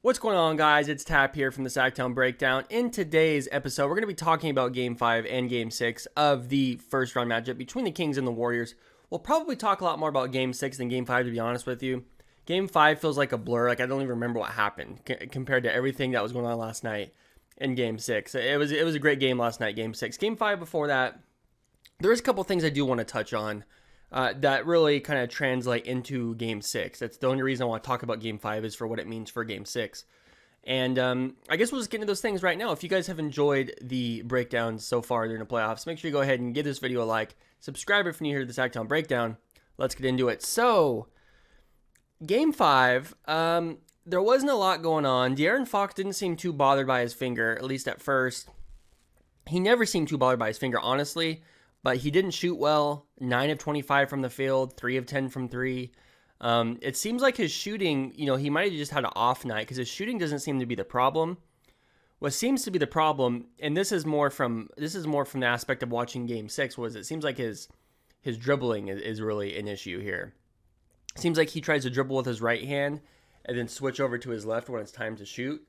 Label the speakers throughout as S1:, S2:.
S1: What's going on, guys? It's Tap here from the Sactown Breakdown. In today's episode, we're going to be talking about Game 5 and Game 6 of the first round matchup between the Kings and the Warriors. We'll probably talk a lot more about Game 6 than Game 5, to be honest with you. Game 5 feels like a blur. Like, I don't even remember what happened compared to everything that was going on last night in Game 6. It was a great game last night, Game 6. Game 5 before that, there's a couple things I do want to touch on that really kind of translate into Game 6. That's the only reason I want to talk about Game 5 is for what it means for Game 6. And I guess we'll just get into those things right now. If you guys have enjoyed the breakdowns so far during the playoffs, make sure you go ahead and give this video a like. Subscribe if you're new here to the Sactown Breakdown. Let's get into it. So, Game 5, there wasn't a lot going on. De'Aaron Fox didn't seem too bothered by his finger, at least at first. He never seemed too bothered by his finger, honestly. But he didn't shoot well. 9 of 25 from the field, 3 of 10 from 3. It seems like his shooting, he might have just had an off night because his shooting doesn't seem to be the problem. What seems to be the problem, and this is more from the aspect of watching Game 6, was it seems like his dribbling is really an issue here. It seems like he tries to dribble with his right hand and then switch over to his left when it's time to shoot,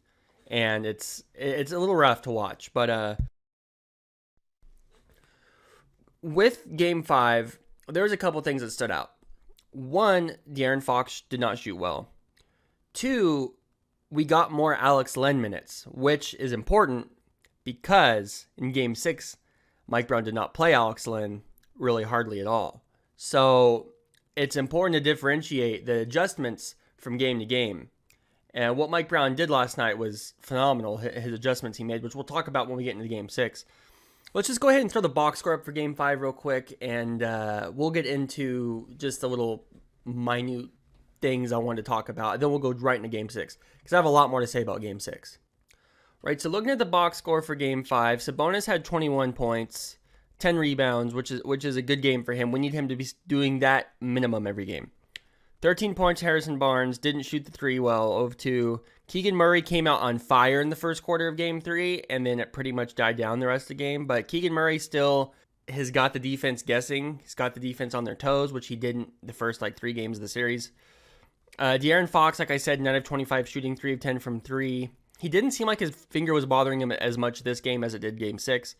S1: and it's a little rough to watch. But with Game 5, there was a couple things that stood out. One, De'Aaron Fox did not shoot well. Two, we got more Alex Len minutes, which is important because in Game 6, Mike Brown did not play Alex Len really hardly at all. So it's important to differentiate the adjustments from game to game. And what Mike Brown did last night was phenomenal, his adjustments he made, which we'll talk about when we get into Game 6. Let's just go ahead and throw the box score up for Game 5 real quick, and we'll get into just the little minute things I wanted to talk about. And then we'll go right into Game 6, because I have a lot more to say about Game 6. Right, so looking at the box score for Game 5, Sabonis had 21 points, 10 rebounds, which is a good game for him. We need him to be doing that minimum every game. 13 points, Harrison Barnes, didn't shoot the three well, 0 of 2. Keegan Murray came out on fire in the first quarter of Game 3, and then it pretty much died down the rest of the game. But Keegan Murray still has got the defense guessing. He's got the defense on their toes, which he didn't the first 3 games of the series. De'Aaron Fox, like I said, 9 of 25 shooting, 3 of 10 from 3. He didn't seem like his finger was bothering him as much this game as it did Game 6.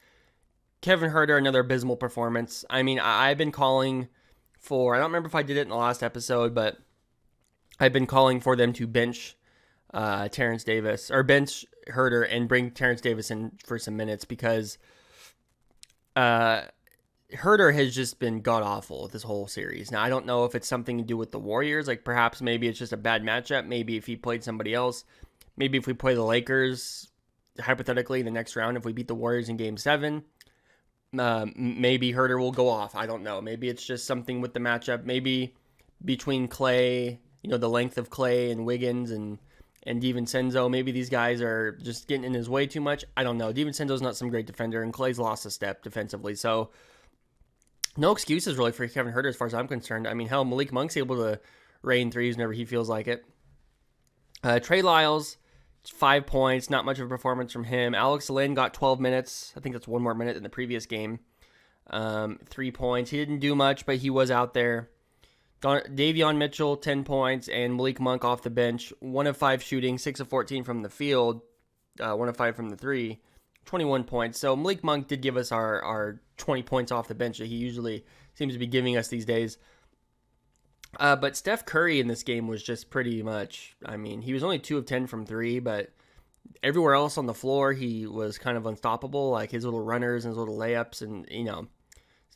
S1: Kevin Huerter, another abysmal performance. I mean, I've been calling for, I don't remember if I did it in the last episode, but I've been calling for them to bench Terrence Davis, or bench Huerter and bring Terrence Davis in for some minutes, because Huerter has just been god-awful this whole series. Now, I don't know if it's something to do with the Warriors, like perhaps maybe it's just a bad matchup, maybe if he played somebody else, maybe if we play the Lakers, hypothetically, in the next round, if we beat the Warriors in Game 7, maybe Huerter will go off. I don't know. Maybe it's just something with the matchup. Maybe between Clay, the length of Clay and Wiggins and DiVincenzo, maybe these guys are just getting in his way too much. I don't know. DiVincenzo's not some great defender, and Clay's lost a step defensively. So no excuses really for Kevin Huerter as far as I'm concerned. I mean, hell, Malik Monk's able to rain threes whenever he feels like it. Trey Lyles, 5 points, not much of a performance from him. Alex Len got 12 minutes. I think that's one more minute than the previous game. 3 points. He didn't do much, but he was out there. Davion Mitchell, 10 points, and Malik Monk off the bench. 1 of 5 shooting, 6 of 14 from the field, 1 of 5 from the 3, 21 points. So Malik Monk did give us our 20 points off the bench that he usually seems to be giving us these days. But Steph Curry in this game was just pretty much, I mean, he was only 2 of 10 from 3, but everywhere else on the floor, he was kind of unstoppable, like his little runners and his little layups, and,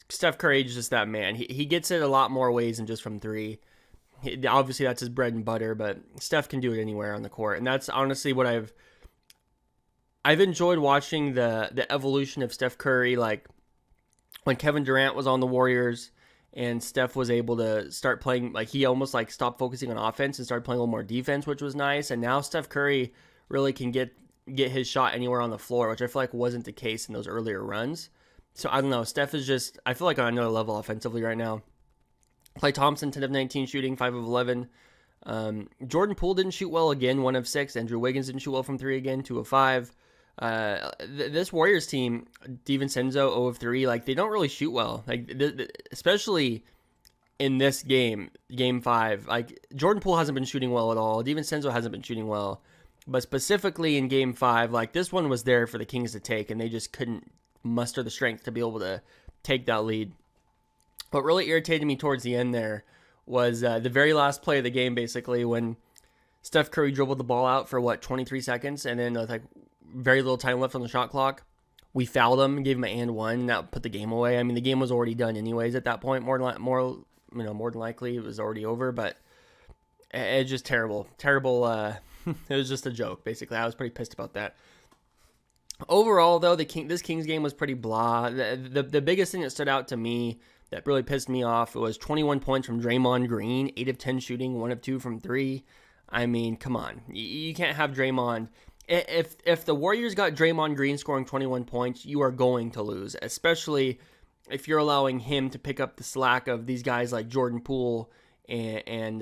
S1: Steph Curry is just that man. He gets it a lot more ways than just from 3. Obviously, that's his bread and butter, but Steph can do it anywhere on the court, and that's honestly what I've enjoyed watching the evolution of Steph Curry, like when Kevin Durant was on the Warriors and Steph was able to start playing, like he almost stopped focusing on offense and started playing a little more defense, which was nice. And now Steph Curry really can get his shot anywhere on the floor, which I feel like wasn't the case in those earlier runs. So I don't know. Steph is just, I feel like on another level offensively right now. Klay Thompson, 10 of 19 shooting, 5 of 11. Jordan Poole didn't shoot well again, 1 of 6. Andrew Wiggins didn't shoot well from 3 again, 2 of 5. This Warriors team, DiVincenzo, 0 of 3, they don't really shoot well. Especially in this game, Game 5. Jordan Poole hasn't been shooting well at all. DiVincenzo hasn't been shooting well. But specifically in Game 5, like, this one was there for the Kings to take, and they just couldn't muster the strength to be able to take that lead. What really irritated me towards the end there was the very last play of the game, basically, when Steph Curry dribbled the ball out for, 23 seconds, and then like very little time left on the shot clock. We fouled him, gave him an and one, and that put the game away. I mean, the game was already done anyways at that point. More than likely, it was already over. But it's just terrible. It was just a joke, basically. I was pretty pissed about that. Overall, though, this Kings game was pretty blah. The biggest thing that stood out to me that really pissed me off was 21 points from Draymond Green, 8 of 10 shooting, 1 of 2 from 3. I mean, come on. You can't have Draymond. If the Warriors got Draymond Green scoring 21 points, you are going to lose, especially if you're allowing him to pick up the slack of these guys like Jordan Poole and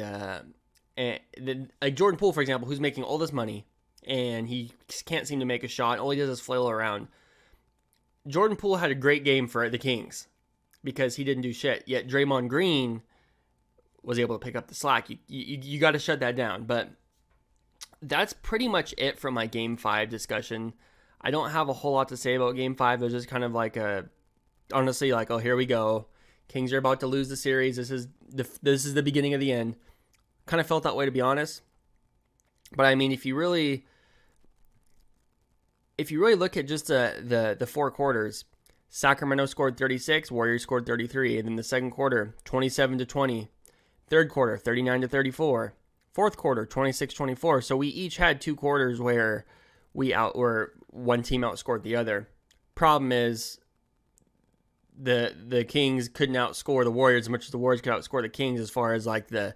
S1: like Jordan Poole, for example, who's making all this money and he can't seem to make a shot. All he does is flail around. Jordan Poole had a great game for the Kings because he didn't do shit. Yet Draymond Green was able to pick up the slack. You got to shut that down. But that's pretty much it for my Game 5 discussion. I don't have a whole lot to say about Game 5. It was just kind of like honestly, like, oh, here we go. Kings are about to lose the series. This is the beginning of the end. Kind of felt that way, to be honest. But I mean, if you really look at just the 4 quarters, Sacramento scored 36, Warriors scored 33, and then the second quarter, 27-20. Third quarter, 39-34. Fourth quarter, 26-24. So we each had 2 quarters where one team outscored the other. Problem is, the Kings couldn't outscore the Warriors as much as the Warriors could outscore the Kings as far as like the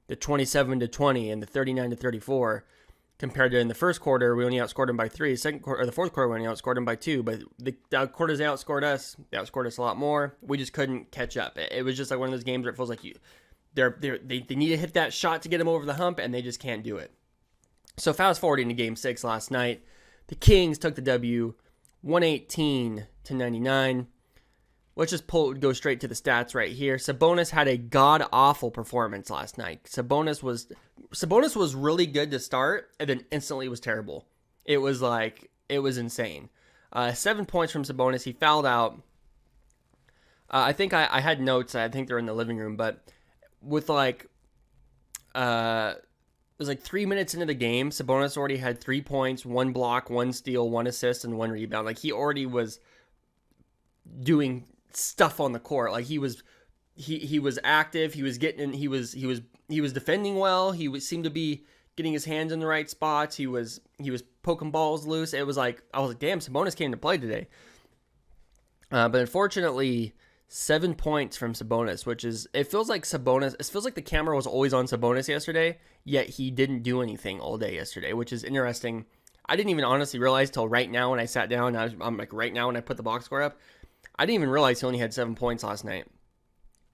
S1: 27-20 and the 39-34. Compared to in the first quarter, we only outscored them by 3. The fourth quarter, we only outscored them by 2. But the quarters they outscored us a lot more. We just couldn't catch up. It was just like one of those games where it feels like they need to hit that shot to get them over the hump, and they just can't do it. So fast forwarding to Game 6 last night, the Kings took the W, 118-99. Let's just go straight to the stats right here. Sabonis had a god-awful performance last night. Sabonis was really good to start, and then instantly was terrible. It was insane. 7 points from Sabonis. He fouled out. I think I had notes. I think they're in the living room, but with it was like 3 minutes into the game, Sabonis already had 3 points, 1 block, 1 steal, 1 assist, and 1 rebound. Like, he already was doing stuff on the court. Like, he was active. He was defending well. He seemed to be getting his hands in the right spots. He was poking balls loose. It was like, I was like, damn, Sabonis came to play today. But unfortunately, 7 points from Sabonis, it feels like the camera was always on Sabonis yesterday, yet he didn't do anything all day yesterday, which is interesting. I didn't even honestly realize till right now when I sat down. I'm like, right now when I put the box score up, I didn't even realize he only had 7 points last night.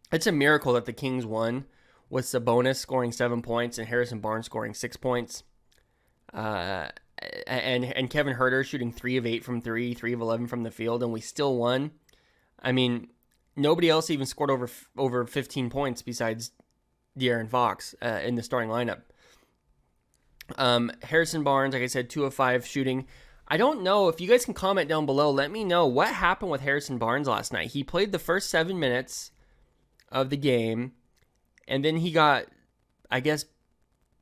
S1: It's a miracle that the Kings won with Sabonis scoring 7 points and Harrison Barnes scoring 6 points. And Kevin Huerter shooting 3 of 8 from 3, 3 of 11 from the field, and we still won. I mean, nobody else even scored over 15 points besides De'Aaron Fox in the starting lineup. Harrison Barnes, like I said, 2 of 5 shooting. I don't know if you guys can comment down below. Let me know what happened with Harrison Barnes last night. He played the first 7 minutes of the game, and then he got, I guess,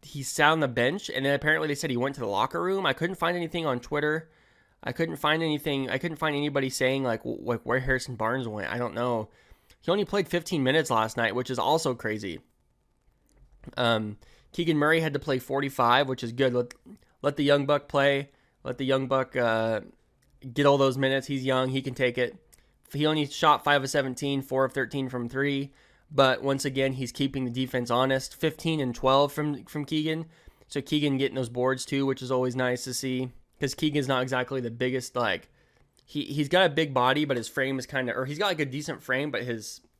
S1: he sat on the bench, and then apparently they said he went to the locker room. I couldn't find anything on Twitter. I couldn't find anybody saying like where Harrison Barnes went. I don't know. He only played 15 minutes last night, which is also crazy. Keegan Murray had to play 45, which is good. Let the young buck play. Let the young buck get all those minutes. He's young. He can take it. He only shot 5 of 17, 4 of 13 from 3. But once again, he's keeping the defense honest. 15 and 12 from Keegan. So Keegan getting those boards too, which is always nice to see. Because Keegan's not exactly the biggest, like, he's got a big body, but his frame is kind of, or he's got like a decent frame, but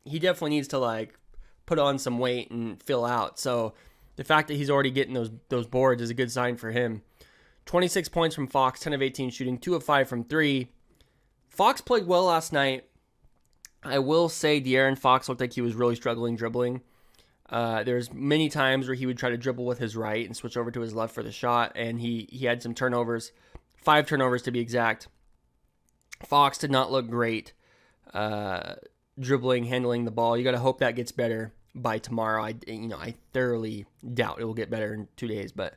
S1: he definitely needs to like put on some weight and fill out. So the fact that he's already getting those boards is a good sign for him. 26 points from Fox, 10 of 18 shooting, 2 of 5 from 3. Fox played well last night. I will say De'Aaron Fox looked like he was really struggling dribbling. There's many times where he would try to dribble with his right and switch over to his left for the shot, and he had some turnovers, 5 turnovers to be exact. Fox did not look great dribbling, handling the ball. You got to hope that gets better by tomorrow. I thoroughly doubt it will get better in 2 days, but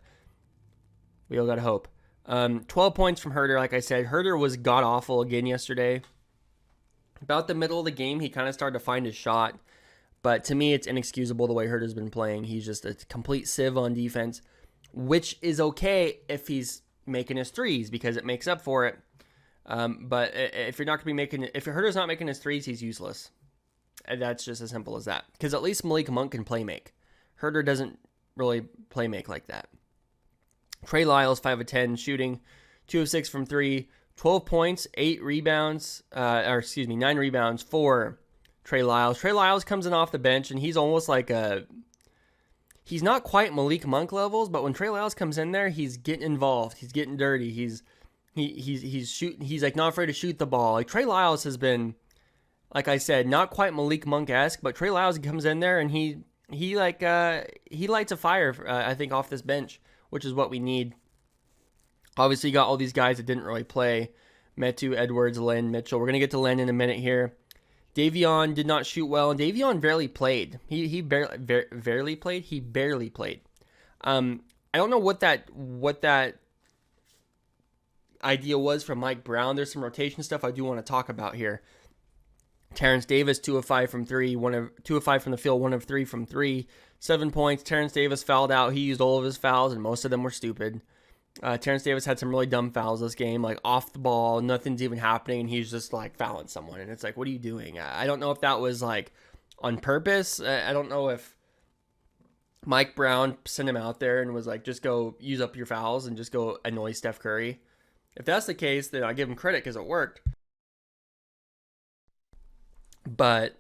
S1: we all got to hope. 12 points from Herder, like I said. Herder was god-awful again yesterday. About the middle of the game, he kind of started to find his shot. But to me, it's inexcusable the way Herder's been playing. He's just a complete sieve on defense, which is okay if he's making his threes because it makes up for it. But if Herder's not making his threes, he's useless. And that's just as simple as that. Because at least Malik Monk can play make. Herder doesn't really play make like that. Trey Lyles, 5 of 10 shooting, 2 of 6 from 3, 12 points, 9 rebounds for Trey Lyles. Trey Lyles comes in off the bench, and he's almost like he's not quite Malik Monk levels, but when Trey Lyles comes in there, he's getting involved. He's getting dirty. He's shooting. He's like not afraid to shoot the ball. Like Trey Lyles has been, like I said, not quite Malik Monk-esque, but Trey Lyles comes in there and he lights a fire. I think off this bench, which is what we need. Obviously, you got all these guys that didn't really play: Metu, Edwards, Len, Mitchell. We're gonna get to Len in a minute here. Davion did not shoot well, and Davion barely played. He barely played. He barely played. I don't know what that idea was from Mike Brown. There's some rotation stuff I do want to talk about here. Terrence Davis, 2 of 5 from 3, 2 of 5 from the field, 1 of 3 from 3, 7 points. Terrence Davis fouled out. He used all of his fouls, and most of them were stupid. Terrence Davis had some really dumb fouls this game, like off the ball, nothing's even happening, and he's just like fouling someone, and it's like, what are you doing? I don't know if that was like on purpose. I don't know if Mike Brown sent him out there and was like, just go use up your fouls and just go annoy Steph Curry. If that's the case, then I give him credit because it worked. But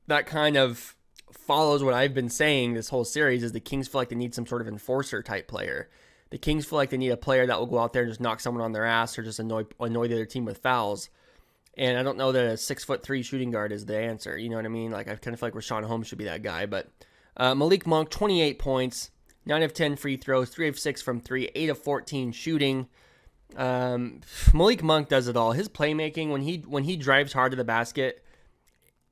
S1: that kind of follows what I've been saying this whole series is the Kings feel like they need some sort of enforcer type player. The Kings feel like they need a player that will go out there and just knock someone on their ass or just annoy the other team with fouls. And I don't know that a 6'3" shooting guard is the answer. You know what I mean? Like I kind of feel like Rashawn Holmes should be that guy. But Malik Monk, 28 points, 9 of 10 free throws, 3 of 6 from 3, 8 of 14 shooting. Malik Monk does it all. His playmaking, when he drives hard to the basket,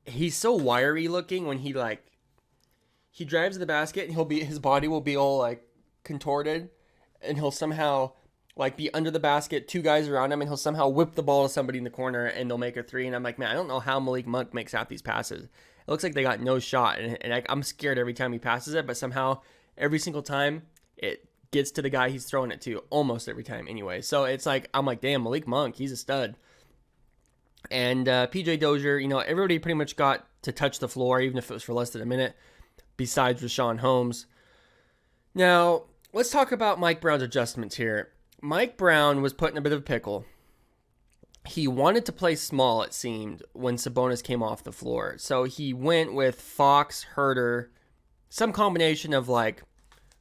S1: he's so wiry looking. When he drives to the basket, and his body will be all like contorted, and he'll somehow like be under the basket, 2 guys around him, and he'll somehow whip the ball to somebody in the corner, and they'll make a 3. And I'm like, man, I don't know how Malik Monk makes out these passes. It looks like they got no shot, and I'm scared every time he passes it, but somehow every single time it gets to the guy he's throwing it to, almost every time anyway. So it's like, I'm like, damn, Malik Monk, he's a stud. And PJ Dozier, everybody pretty much got to touch the floor, even if it was for less than a minute, besides Rashawn Holmes. Now, let's talk about Mike Brown's adjustments here. Mike Brown was put in a bit of a pickle. He wanted to play small, it seemed, when Sabonis came off the floor. So he went with Fox, Herder, some combination of like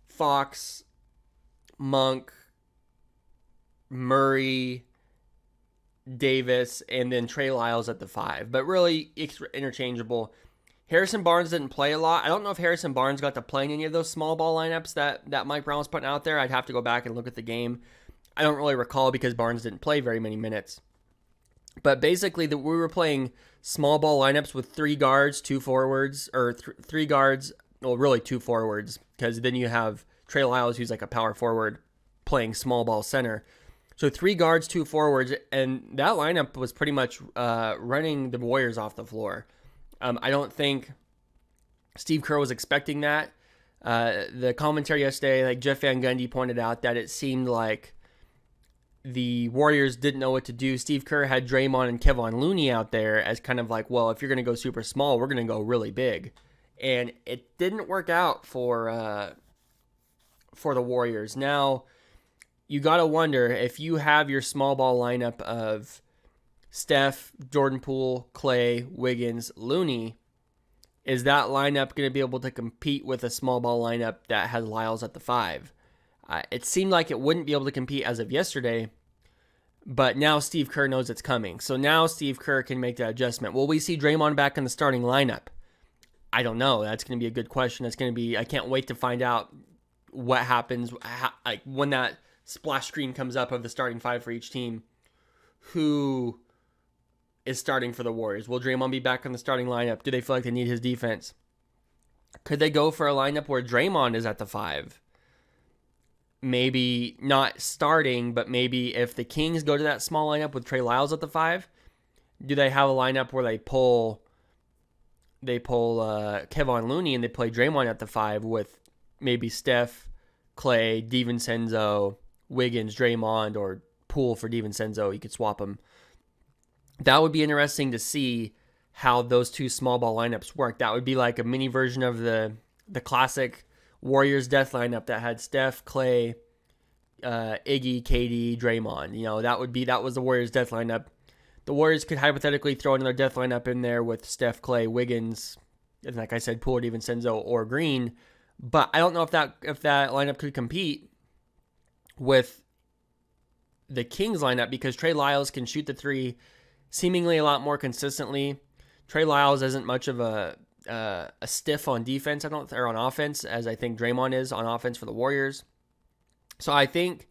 S1: Fox, Monk, Murray, Davis, and then Trey Lyles at the 5. But really interchangeable. Harrison Barnes didn't play a lot. I don't know if Harrison Barnes got to play in any of those small ball lineups that Mike Brown was putting out there. I'd have to go back and look at the game. I don't really recall because Barnes didn't play very many minutes. But basically, we were playing small ball lineups with 3 guards, 2 forwards, or 3 guards, well, really 2 forwards, because then you have Trey Lyles, who's like a power forward, playing small ball center. So 3 guards, 2 forwards, and that lineup was pretty much running the Warriors off the floor. I don't think Steve Kerr was expecting that. The commentary yesterday, like Jeff Van Gundy pointed out, that it seemed like the Warriors didn't know what to do. Steve Kerr had Draymond and Kevon Looney out there as kind of like, well, if you're going to go super small, we're going to go really big. And it didn't work out for the Warriors. Now, you got to wonder if you have your small ball lineup of Steph, Jordan Poole, Clay, Wiggins, Looney, is that lineup going to be able to compete with a small ball lineup that has Lyles at the 5? It seemed like it wouldn't be able to compete as of yesterday, but now Steve Kerr knows it's coming. So now Steve Kerr can make that adjustment. Will we see Draymond back in the starting lineup? I don't know. That's going to be a good question. I can't wait to find out what happens like when that splash screen comes up of the starting five for each team. Who is starting for the Warriors? Will Draymond be back in the starting lineup? Do they feel like they need his defense? Could they go for a lineup where Draymond is at the 5? Maybe not starting, but maybe if the Kings go to that small lineup with Trey Lyles at the 5, do they have a lineup where they pull Kevon Looney and they play Draymond at the 5 with maybe Steph, Clay, DiVincenzo, Wiggins, Draymond, or Poole for DiVincenzo? You could swap them. That would be interesting to see how those two small ball lineups work. That would be like a mini version of the classic Warriors death lineup that had Steph, Clay, Iggy, KD, Draymond. You know, that was the Warriors death lineup. The Warriors could hypothetically throw another death lineup in there with Steph, Clay, Wiggins, and like I said, Poole, DiVincenzo, or Green. But I don't know if that lineup could compete with the Kings lineup because Trey Lyles can shoot the 3 seemingly a lot more consistently. Trey Lyles isn't much of a stiff on defense, or on offense, as I think Draymond is on offense for the Warriors. So I think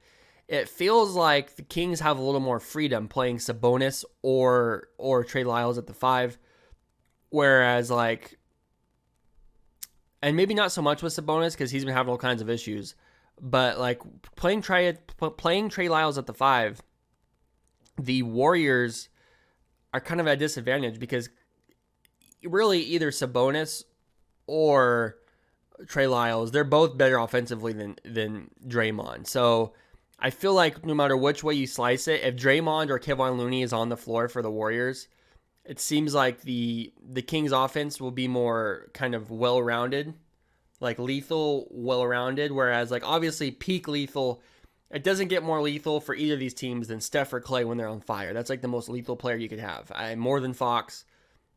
S1: it feels like the Kings have a little more freedom playing Sabonis or Trey Lyles at the 5, whereas and maybe not so much with Sabonis because he's been having all kinds of issues, but like playing Trey Lyles at the 5, the Warriors are kind of at a disadvantage because really either Sabonis or Trey Lyles, they're both better offensively than Draymond. So I feel like no matter which way you slice it, if Draymond or Kevon Looney is on the floor for the Warriors, it seems like the Kings offense will be more kind of well-rounded, like lethal, well-rounded, whereas like obviously peak lethal, it doesn't get more lethal for either of these teams than Steph or Clay when they're on fire. That's like the most lethal player you could have. More than Fox,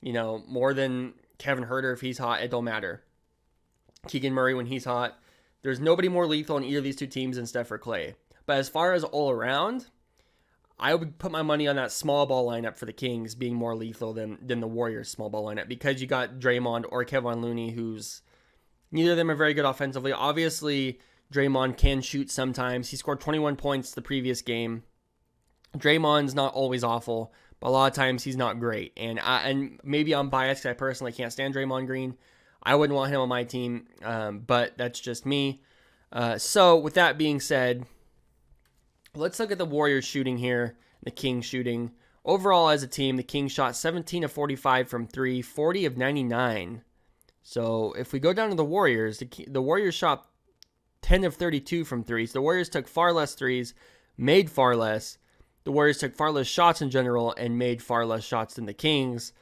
S1: more than Kevin Huerter if he's hot, it don't matter. Keegan Murray when he's hot. There's nobody more lethal in either of these two teams than Steph or Clay. But as far as all around, I would put my money on that small ball lineup for the Kings being more lethal than the Warriors small ball lineup because you got Draymond or Kevon Looney, who's neither of them are very good offensively. Obviously, Draymond can shoot sometimes. He scored 21 points the previous game. Draymond's not always awful, but a lot of times he's not great. And maybe I'm biased because I personally can't stand Draymond Green. I wouldn't want him on my team, but that's just me. So with that being said, let's look at the Warriors shooting here, the Kings shooting. Overall, as a team, the Kings shot 17 of 45 from 3, 40 of 99. So if we go down to the Warriors, the Warriors shot 10 of 32 from 3. So the Warriors took far less threes, made far less. The Warriors took far less shots in general and made far less shots than the Kings.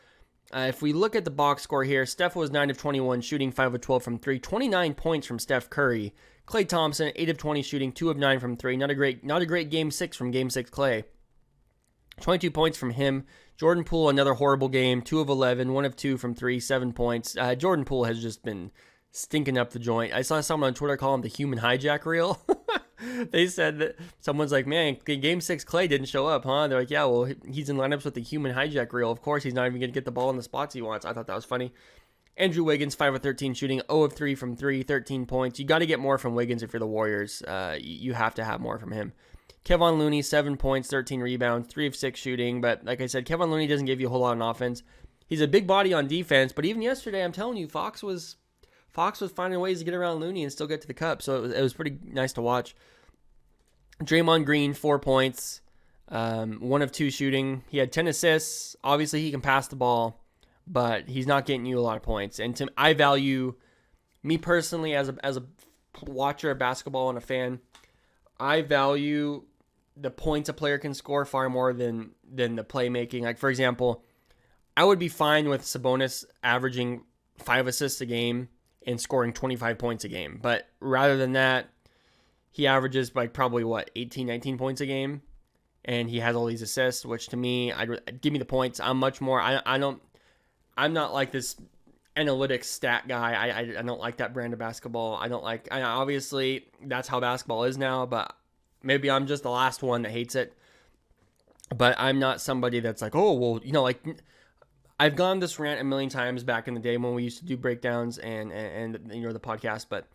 S1: If we look at the box score here, Steph was 9 of 21, shooting 5 of 12 from 3. 29 points from Steph Curry. Klay Thompson, 8 of 20, shooting 2 of 9 from 3. Not a great Game 6 from Game 6 Klay. 22 points from him. Jordan Poole, another horrible game. 2 of 11, 1 of 2 from 3, 7 points. Jordan Poole has just been stinking up the joint. I saw someone on Twitter call him the human hijack reel. They said that someone's like, man, Game 6 Klay didn't show up, huh? They're like, yeah, well, he's in lineups with the human hijack reel. Of course, he's not even going to get the ball in the spots he wants. I thought that was funny. Andrew Wiggins, 5 of 13 shooting, 0 of 3 from 3, 13 points. You got to get more from Wiggins if you're the Warriors. You have to have more from him. Kevon Looney, 7 points, 13 rebounds, 3 of 6 shooting. But like I said, Kevon Looney doesn't give you a whole lot on offense. He's a big body on defense, but even yesterday, I'm telling you, Fox was finding ways to get around Looney and still get to the cup. So it was pretty nice to watch. Draymond Green, 4 points, 1 of 2 shooting. He had 10 assists. Obviously, he can pass the ball, but he's not getting you a lot of points. And I value, me personally, as a watcher of basketball and a fan, I value the points a player can score far more than the playmaking. Like, for example, I would be fine with Sabonis averaging 5 assists a game and scoring 25 points a game. But rather than that, he averages like probably 18, 19 points a game, and he has all these assists, which to me, give me the points. I'm much more. I'm not like this analytics stat guy. I don't like that brand of basketball. Obviously that's how basketball is now, but maybe I'm just the last one that hates it. But I'm not somebody that's like, oh well, like I've gone this rant a million times back in the day when we used to do breakdowns and the podcast, but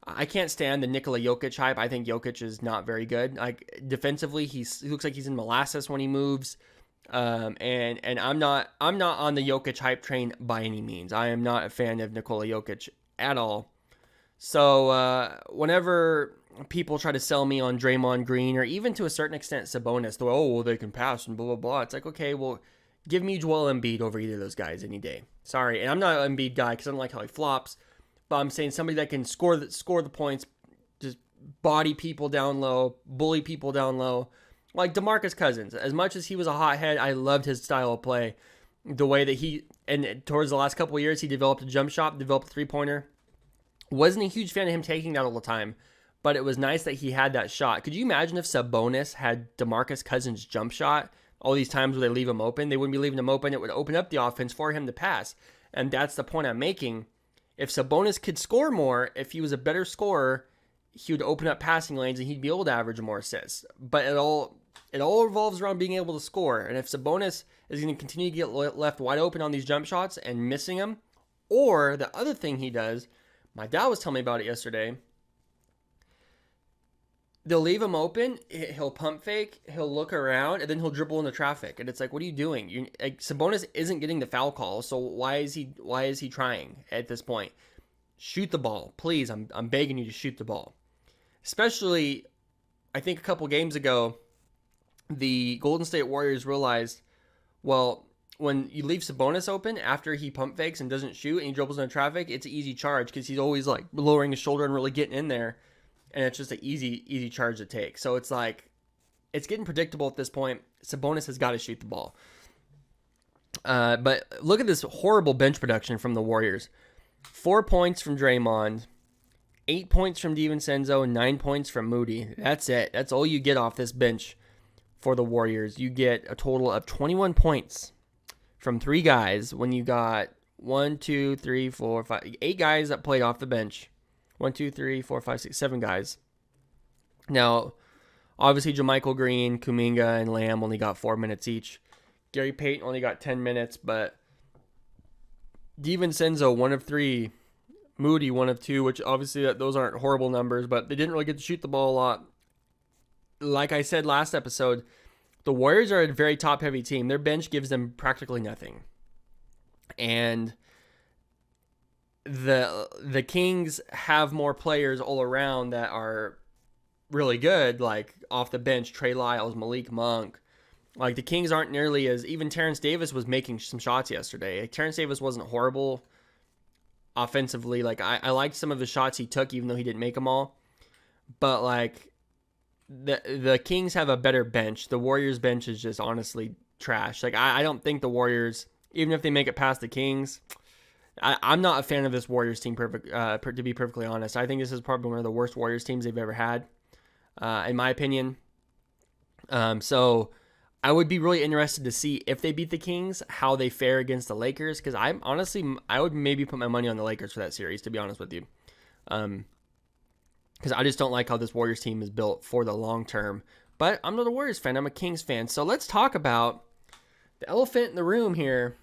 S1: I can't stand the Nikola Jokic hype. I think Jokic is not very good. Like defensively, he looks like he's in molasses when he moves. And I'm not on the Jokic hype train by any means. I am not a fan of Nikola Jokic at all. So whenever people try to sell me on Draymond Green or even to a certain extent Sabonis, they can pass and blah blah blah. It's like, okay, well, give me Joel Embiid over either of those guys any day. Sorry, and I'm not an Embiid guy because I don't like how he flops. But I'm saying somebody that can score the points, just body people down low, bully people down low. Like DeMarcus Cousins, as much as he was a hothead, I loved his style of play. The way that and towards the last couple of years, he developed a jump shot, developed a three-pointer. Wasn't a huge fan of him taking that all the time, but it was nice that he had that shot. Could you imagine if Sabonis had DeMarcus Cousins' jump shot all these times where they leave him open? They wouldn't be leaving him open. It would open up the offense for him to pass. And that's the point I'm making. If Sabonis could score more, if he was a better scorer, he would open up passing lanes and he'd be able to average more assists. But it all revolves around being able to score. And if Sabonis is going to continue to get left wide open on these jump shots and missing them, or the other thing he does, my dad was telling me about it yesterday. They'll leave him open. He'll pump fake. He'll look around, and then he'll dribble into traffic. And it's like, what are you doing? Sabonis isn't getting the foul call, so why is he trying at this point? Shoot the ball, please. I'm begging you to shoot the ball. Especially, I think a couple games ago, the Golden State Warriors realized, well, when you leave Sabonis open after he pump fakes and doesn't shoot and he dribbles into traffic, it's an easy charge because he's always like lowering his shoulder and really getting in there. And it's just an easy charge to take. So it's like, it's getting predictable at this point. Sabonis has got to shoot the ball. But look at this horrible bench production from the Warriors. 4 points from Draymond, 8 points from DiVincenzo, and 9 points from Moody. That's it. That's all you get off this bench for the Warriors. You get a total of 21 points from 3 guys when you got 1, 2, 3, 4, 5, 8 guys that played off the bench. 1, 2, 3, 4, 5, 6, 7 guys. Now, obviously, Carmichael Green, Kuminga, and Lamb only got 4 minutes each. Gary Payton only got 10 minutes, but DiVincenzo, 1 of 3. Moody, 1 of 2, which obviously those aren't horrible numbers, but they didn't really get to shoot the ball a lot. Like I said last episode, the Warriors are a very top-heavy team. Their bench gives them practically nothing. And the Kings have more players all around that are really good, like off the bench, Trey Lyles, Malik Monk. Like the Kings aren't nearly as, even Terrence Davis was making some shots yesterday. Terrence Davis wasn't horrible offensively. Like I liked some of the shots he took, even though he didn't make them all. But like the Kings have a better bench. The Warriors bench is just honestly trash. Like I don't think the Warriors, even if they make it past the Kings, I'm not a fan of this Warriors team, to be perfectly honest. I think this is probably one of the worst Warriors teams they've ever had, in my opinion. So I would be really interested to see if they beat the Kings, how they fare against the Lakers, because I would maybe put my money on the Lakers for that series, to be honest with you. Because I just don't like how this Warriors team is built for the long term. But I'm not a Warriors fan. I'm a Kings fan. So let's talk about the elephant in the room here.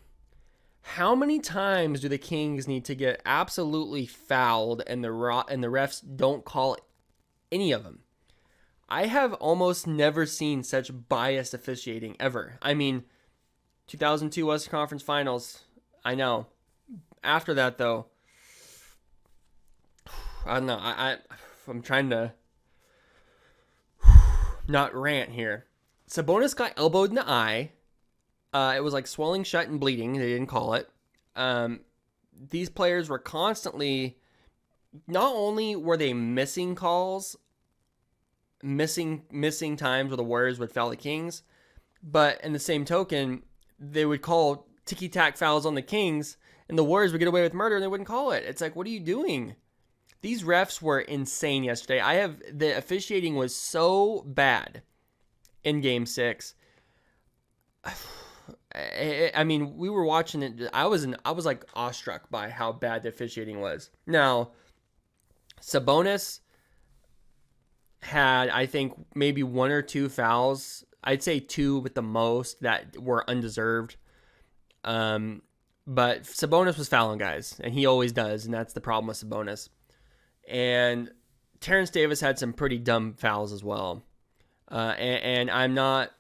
S1: How many times do the Kings need to get absolutely fouled and the refs don't call any of them? I have almost never seen such biased officiating ever. I mean, 2002 Western Conference Finals, I know. After that, though, I don't know. I'm trying to not rant here. Sabonis got elbowed in the eye. It was like swelling shut and bleeding. They didn't call it. These players were constantly, not only were they missing calls, missing times where the Warriors would foul the Kings, but in the same token, they would call ticky-tack fouls on the Kings, and the Warriors would get away with murder, and they wouldn't call it. It's like, what are you doing? These refs were insane yesterday. The officiating was so bad in Game 6. I mean, we were watching it. I was like awestruck by how bad the officiating was. Now, Sabonis had, I think, maybe 1 or 2 fouls. I'd say 2 with the most that were undeserved. But Sabonis was fouling guys, and he always does, and that's the problem with Sabonis. And Terrence Davis had some pretty dumb fouls as well. And I'm not...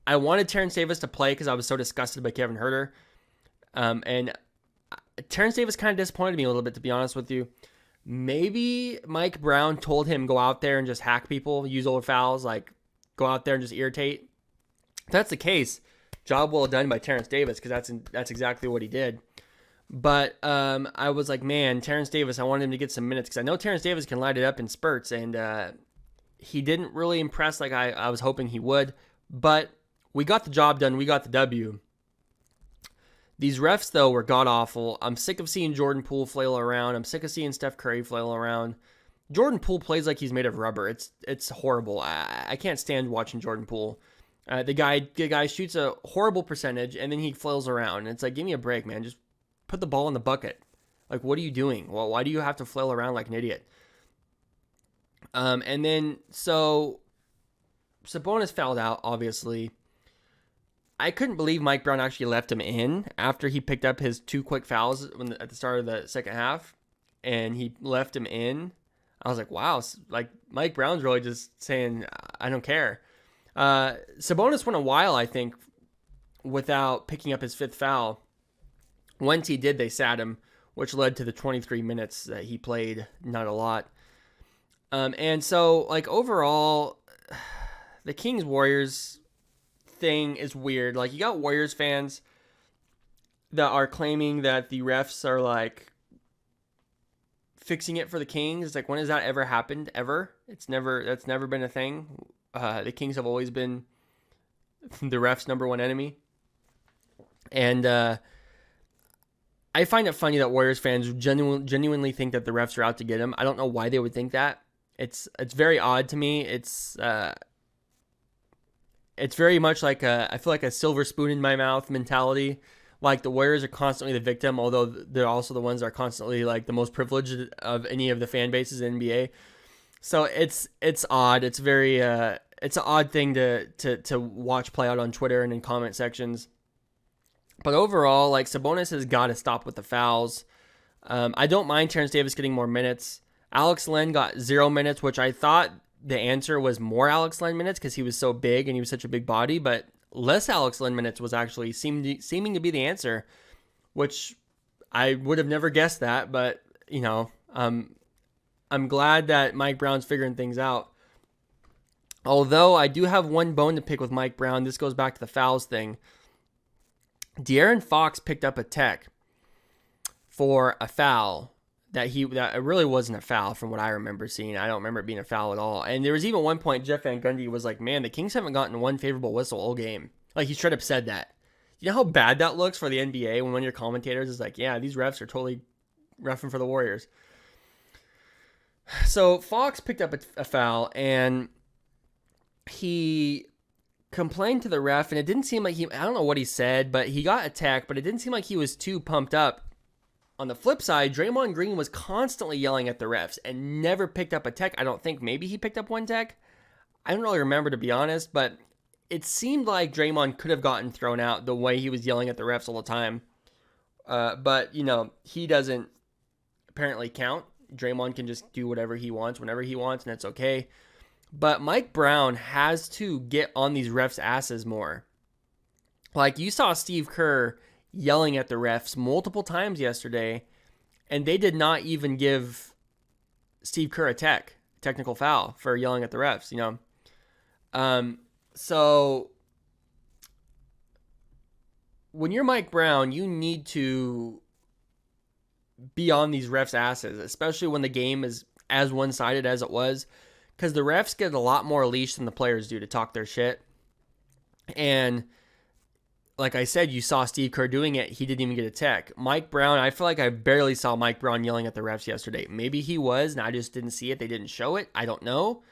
S1: I wanted Terrence Davis to play because I was so disgusted by Kevin Huerter. And Terrence Davis kind of disappointed me a little bit, to be honest with you. Maybe Mike Brown told him go out there and just hack people, use old fouls, like go out there and just irritate. If that's the case, job well done by Terrence Davis, because that's exactly what he did. But I was like, man, Terrence Davis, I wanted him to get some minutes because I know Terrence Davis can light it up in spurts, and he didn't really impress like I was hoping he would. But we got the job done. We got the W. These refs, though, were god-awful. I'm sick of seeing Jordan Poole flail around. I'm sick of seeing Steph Curry flail around. Jordan Poole plays like he's made of rubber. It's horrible. I can't stand watching Jordan Poole. The guy shoots a horrible percentage, and then he flails around. And it's like, give me a break, man. Just put the ball in the bucket. Like, what are you doing? Well, why do you have to flail around like an idiot? And then, so Sabonis fouled out, obviously. I couldn't believe Mike Brown actually left him in after he picked up his 2 quick fouls at the start of the second half, and he left him in. I was like, wow, like Mike Brown's really just saying, I don't care. Sabonis went a while, I think, without picking up his 5th foul. Once he did, they sat him, which led to the 23 minutes that he played, not a lot. And so, like, overall, the Kings-Warriors thing is weird. Like, you got Warriors fans that are claiming that the refs are like fixing it for the Kings. It's like, when has that ever happened? Ever? That's never been a thing. The Kings have always been the refs' number one enemy. And I find it funny that Warriors fans genuinely think that the refs are out to get them. I don't know why they would think that. It's very odd to me. It's very much like I feel like a silver spoon in my mouth mentality. Like, the Warriors are constantly the victim, although they're also the ones that are constantly like the most privileged of any of the fan bases in the NBA. So it's odd. It's very it's an odd thing to watch play out on Twitter and in comment sections. But overall, like, Sabonis has got to stop with the fouls. I don't mind Terrence Davis getting more minutes. Alex Len got 0 minutes, which I thought the answer was more Alex Len minutes because he was so big and he was such a big body, but less Alex Len minutes was actually seeming to be the answer, which I would have never guessed that, but, you know, I'm glad that Mike Brown's figuring things out. Although I do have one bone to pick with Mike Brown. This goes back to the fouls thing. De'Aaron Fox picked up a tech for a foul that it really wasn't a foul from what I remember seeing. I don't remember it being a foul at all. And there was even one point Jeff Van Gundy was like, man, the Kings haven't gotten one favorable whistle all game. Like, he straight up said that. You know how bad that looks for the NBA when one of your commentators is like, yeah, these refs are totally reffing for the Warriors. So Fox picked up a foul, and he complained to the ref, and it didn't seem like I don't know what he said, but he got a tech, but it didn't seem like he was too pumped up. On the flip side, Draymond Green was constantly yelling at the refs and never picked up a tech. I don't think. Maybe he picked up one tech. I don't really remember, to be honest, but it seemed like Draymond could have gotten thrown out the way he was yelling at the refs all the time. But, you know, he doesn't apparently count. Draymond can just do whatever he wants whenever he wants, and it's okay. But Mike Brown has to get on these refs' asses more. Like, you saw Steve Kerr yelling at the refs multiple times yesterday, and they did not even give Steve Kerr a technical foul for yelling at the refs, you know. So when you're Mike Brown, you need to be on these refs' asses, especially when the game is as one-sided as it was, because the refs get a lot more leash than the players do to talk their shit. And like I said, you saw Steve Kerr doing it. He didn't even get a tech. Mike Brown, I feel like I barely saw Mike Brown yelling at the refs yesterday. Maybe he was, and I just didn't see it. They didn't show it. I don't know.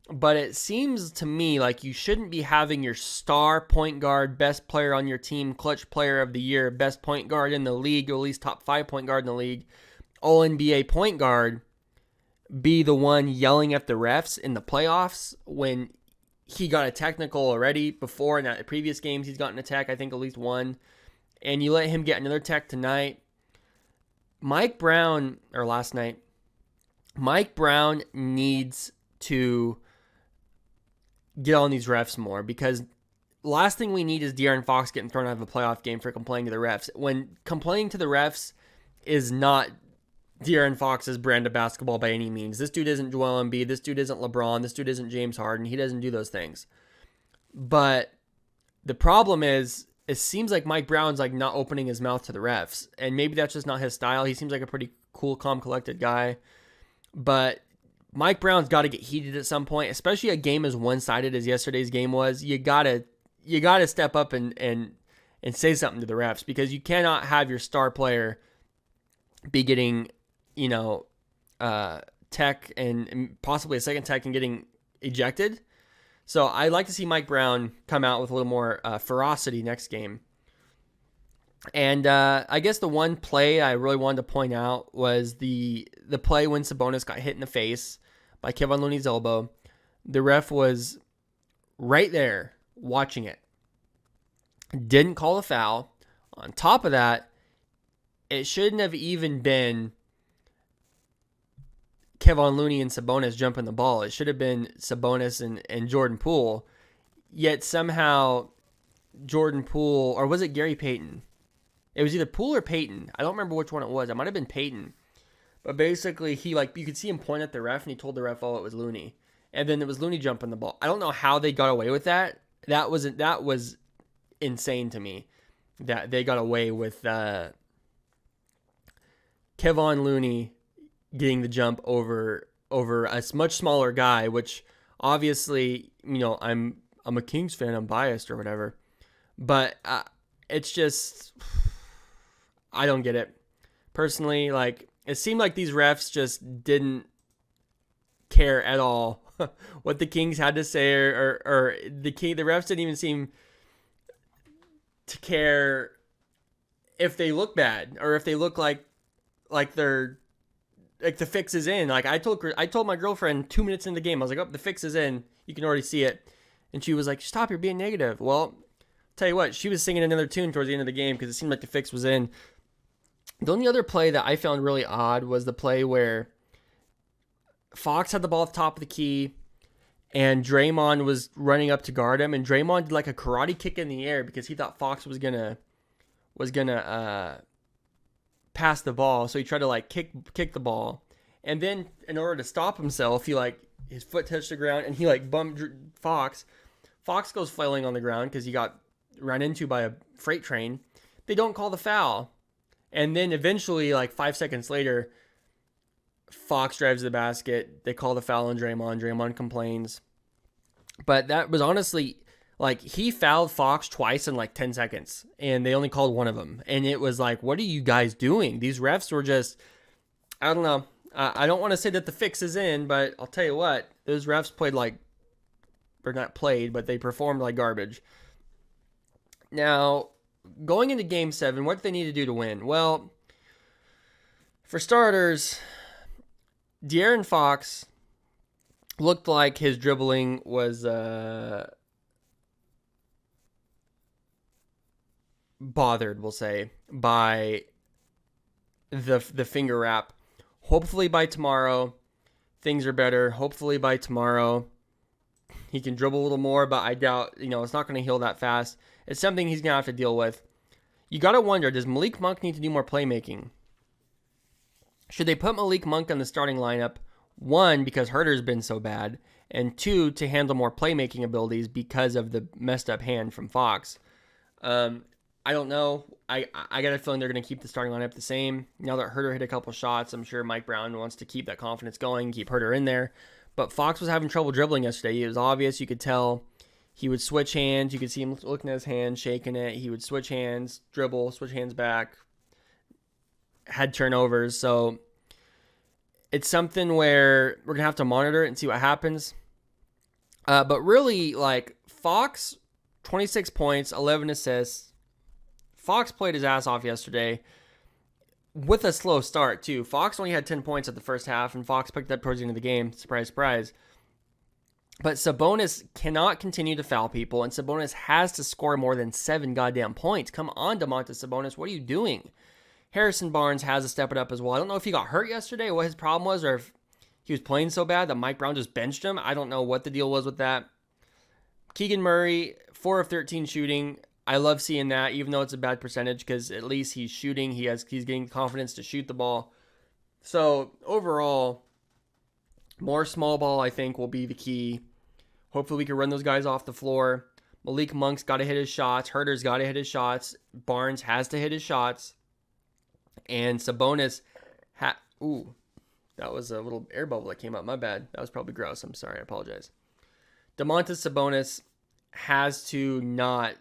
S1: But it seems to me like you shouldn't be having your star point guard, best player on your team, clutch player of the year, best point guard in the league, or at least top 5 point guard in the league, All-NBA point guard, be the one yelling at the refs in the playoffs when he got a technical already before. In the previous games, he's gotten a tech, I think at least one. And you let him get another tech tonight. Last night, Mike Brown needs to get on these refs more, because last thing we need is De'Aaron Fox getting thrown out of a playoff game for complaining to the refs. When complaining to the refs is not De'Aaron Fox's brand of basketball by any means. This dude isn't Joel Embiid. This dude isn't LeBron. This dude isn't James Harden. He doesn't do those things. But the problem is, it seems like Mike Brown's like not opening his mouth to the refs. And maybe that's just not his style. He seems like a pretty cool, calm, collected guy. But Mike Brown's got to get heated at some point, especially a game as one-sided as yesterday's game was. You gotta step up and say something to the refs, because you cannot have your star player be getting, tech and possibly a second tech and getting ejected. So I'd like to see Mike Brown come out with a little more ferocity next game. And I guess the one play I really wanted to point out was the play when Sabonis got hit in the face by Kevon Looney's elbow. The ref was right there watching it. Didn't call a foul. On top of that, it shouldn't have even been Kevon Looney and Sabonis jumping the ball. It should have been Sabonis and Jordan Poole. Yet somehow Jordan Poole, or was it Gary Payton? It was either Poole or Payton. I don't remember which one it was. It might have been Payton. But basically, you could see him point at the ref, and he told the ref, oh, it was Looney. And then it was Looney jumping the ball. I don't know how they got away with that. That was insane to me, that they got away with Kevon Looney getting the jump over a much smaller guy, which obviously, I'm a Kings fan, I'm biased or whatever. But it's just, I don't get it. Personally, it seemed like these refs just didn't care at all what the Kings had to say, or the refs didn't even seem to care if they look bad, or if they look like they're like the fix is in. Like I told my girlfriend 2 minutes into the game, I was like, oh, the fix is in. You can already see it. And she was like, stop, you're being negative. Well, tell you what, she was singing another tune towards the end of the game because it seemed like the fix was in. The only other play that I found really odd was the play where Fox had the ball at the top of the key and Draymond was running up to guard him, and Draymond did like a karate kick in the air because he thought Fox was gonna pass the ball, so he tried to kick the ball, and then in order to stop himself, his foot touched the ground and he bumped Fox. Fox goes flailing on the ground because he got run into by a freight train. They don't call the foul, and then eventually 5 seconds later, Fox drives to the basket. They call the foul on Draymond. Draymond complains. But that was honestly, he fouled Fox twice in 10 seconds. And they only called one of them. And it was what are you guys doing? These refs were just, I don't know. I don't want to say that the fix is in, but I'll tell you what. Those refs played or not played, but they performed like garbage. Now, going into Game 7, what do they need to do to win? Well, for starters, De'Aaron Fox looked like his dribbling was bothered, we'll say, by the finger wrap. Hopefully by tomorrow, things are better. Hopefully by tomorrow, he can dribble a little more, but I doubt, it's not going to heal that fast. It's something he's going to have to deal with. You got to wonder, does Malik Monk need to do more playmaking? Should they put Malik Monk on the starting lineup? One, because Herter's been so bad, and two, to handle more playmaking abilities because of the messed up hand from Fox. I don't know. I got a feeling they're going to keep the starting lineup the same. Now that Herter hit a couple shots, I'm sure Mike Brown wants to keep that confidence going, keep Herter in there. But Fox was having trouble dribbling yesterday. It was obvious. You could tell he would switch hands. You could see him looking at his hand, shaking it. He would switch hands, dribble, switch hands back. Had turnovers. So it's something where we're going to have to monitor it and see what happens. But really, Fox, 26 points, 11 assists. Fox played his ass off yesterday with a slow start, too. Fox only had 10 points at the first half, and Fox picked up towards the end of the game. Surprise, surprise. But Sabonis cannot continue to foul people, and Sabonis has to score more than 7 goddamn points. Come on, Domantas Sabonis, what are you doing? Harrison Barnes has to step it up as well. I don't know if he got hurt yesterday or what his problem was, or if he was playing so bad that Mike Brown just benched him. I don't know what the deal was with that. Keegan Murray, 4 of 13 shooting. I love seeing that, even though it's a bad percentage, because at least he's shooting. He's getting confidence to shoot the ball. So overall, more small ball, I think, will be the key. Hopefully we can run those guys off the floor. Malik Monk's got to hit his shots. Herter's got to hit his shots. Barnes has to hit his shots. And Sabonis, ooh, that was a little air bubble that came up. My bad. That was probably gross. I'm sorry. I apologize. Domantas Sabonis has to not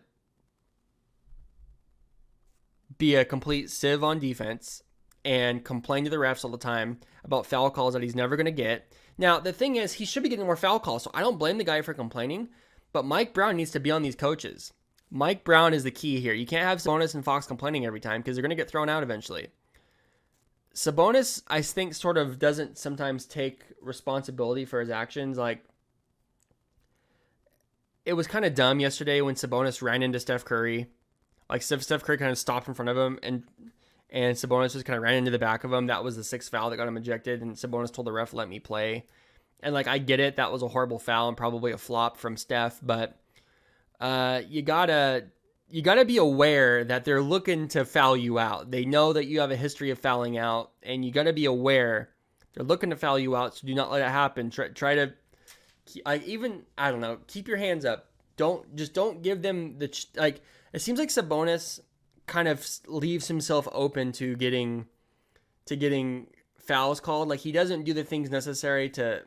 S1: be a complete sieve on defense and complain to the refs all the time about foul calls that he's never going to get. Now, the thing is, he should be getting more foul calls, so I don't blame the guy for complaining, but Mike Brown needs to be on these coaches. Mike Brown is the key here. You can't have Sabonis and Fox complaining every time because they're going to get thrown out eventually. Sabonis, I think, sort of doesn't sometimes take responsibility for his actions. Like, it was kind of dumb yesterday when Sabonis ran into Steph Curry. Like, Steph Curry kind of stopped in front of him, and Sabonis just kind of ran into the back of him. That was the 6th foul that got him ejected, and Sabonis told the ref, let me play. And, like, I get it. That was a horrible foul and probably a flop from Steph, but you gotta be aware that they're looking to foul you out. They know that you have a history of fouling out, and you gotta be aware they're looking to foul you out, so do not let it happen. Try to, like, even, I don't know, keep your hands up. Don't give them like, it seems like Sabonis kind of leaves himself open to getting fouls called. Like, he doesn't do the things necessary to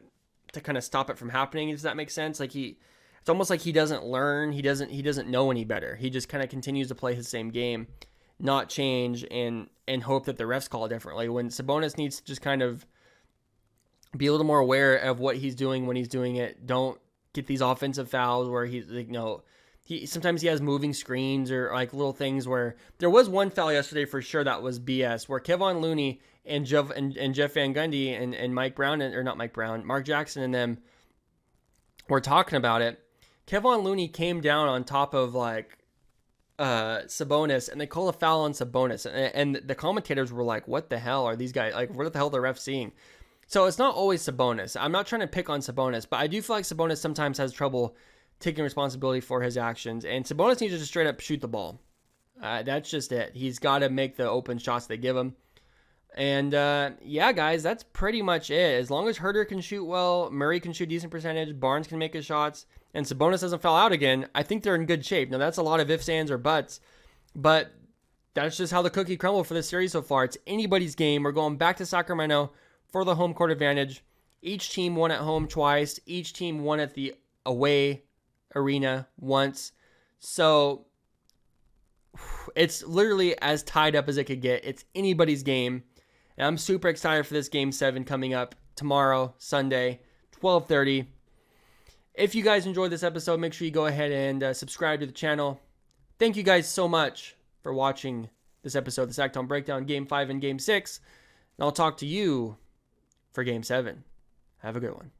S1: kind of stop it from happening. Does that make sense? Like, it's almost like he doesn't learn. He doesn't know any better. He just kind of continues to play his same game, not change, and hope that the refs call it differently. When Sabonis needs to just kind of be a little more aware of what he's doing when he's doing it. Don't get these offensive fouls where he's like, no. Sometimes he has moving screens or like little things where there was one foul yesterday for sure that was BS, where Kevon Looney and Jeff Van Gundy and Mike Brown, or not Mike Brown, Mark Jackson and them were talking about it. Kevon Looney came down on top of like Sabonis, and they called a foul on Sabonis, and the commentators were like, what the hell are these guys, like, what the hell are the refs seeing? So it's not always Sabonis. I'm not trying to pick on Sabonis, but I do feel like Sabonis sometimes has trouble taking responsibility for his actions, and Sabonis needs to just straight up shoot the ball. That's just it. He's got to make the open shots they give him. And yeah, guys, that's pretty much it. As long as Herter can shoot well, Murray can shoot decent percentage, Barnes can make his shots, and Sabonis doesn't foul out again, I think they're in good shape. Now, that's a lot of ifs, ands, or buts, but that's just how the cookie crumbled for this series so far. It's anybody's game. We're going back to Sacramento for the home court advantage. Each team won at home twice. Each team won at the away arena once. So it's literally as tied up as it could get. It's anybody's game. And I'm super excited for this Game 7 coming up tomorrow, Sunday, 12:30. If you guys enjoyed this episode, make sure you go ahead and subscribe to the channel. Thank you guys so much for watching this episode of the Sactown Breakdown, Game 5 and Game 6. And I'll talk to you for Game 7. Have a good one.